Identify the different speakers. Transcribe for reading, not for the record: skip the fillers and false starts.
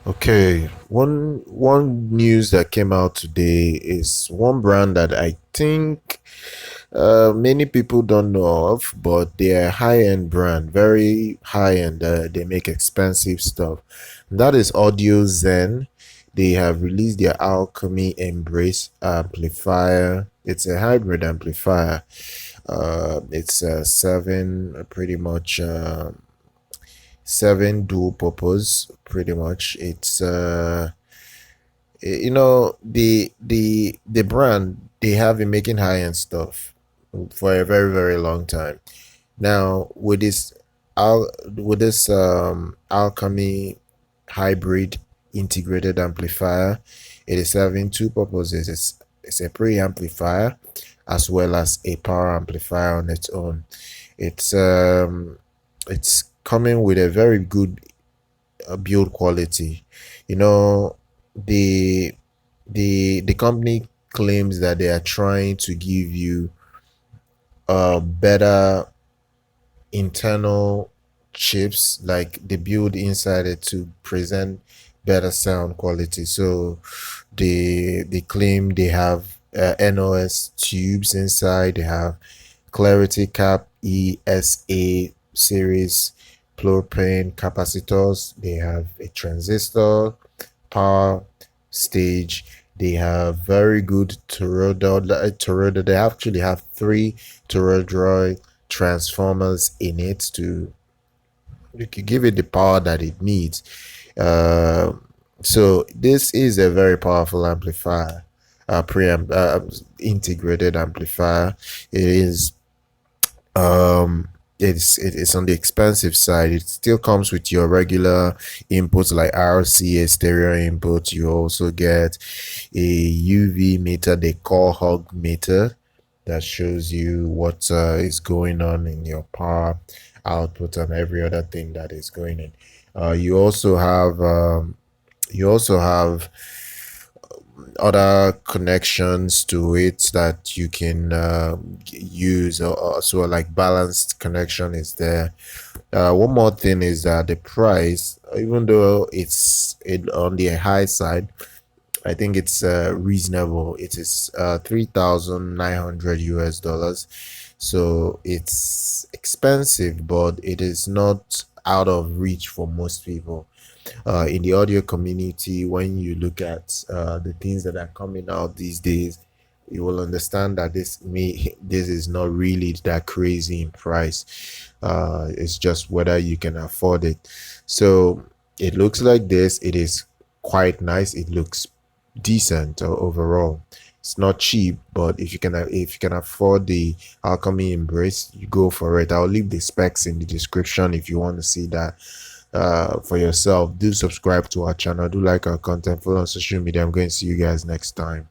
Speaker 1: Okay, one news that came out today is one brand that I think many people don't know of, but they are high-end brand, very high-end. They make expensive stuff. And that is Audiozen. They have released their Alchemy Embrace amplifier. It's a hybrid amplifier. It's pretty much. Seven dual purpose, pretty much. It's the brand, they have been making high-end stuff for a very very long time now. With this Alchemy hybrid integrated amplifier, it is serving two purposes. It's a preamplifier as well as a power amplifier on its own. It's coming with a very good build quality. You know, the the company claims that they are trying to give you a better internal chips, like the build inside it, to present better sound quality. So they claim they have NOS tubes inside. They have ClarityCap ESA series propane capacitors. They have a transistor, power stage. They have very good toroidal. They actually have three toroidal transformers in it to give it the power that it needs. Uh, so this is a very powerful amplifier, preamp integrated amplifier. It is it's on the expensive side. It still comes with your regular inputs like RCA stereo input. You also get a UV meter, they call hog meter, that shows you what is going on in your power output and every other thing that is going in. You also have other connections to it that you can use, so like balanced connection is there. One more thing is that the price, even though it's on the high side, I think it's reasonable. It is 3,900 US dollars. So it's expensive, but it is not out of reach for most people. In the audio community, when you look at the things that are coming out these days, you will understand that this is not really that crazy in price. It's just whether you can afford it. So it looks like this. It is quite nice. It looks decent overall. It's not cheap, but if you can afford the Alchemy Embrace, you go for it. I'll leave the specs in the description if you want to see that for yourself. Do subscribe to our channel, do like our content, follow on social media. I'm going to see you guys next time.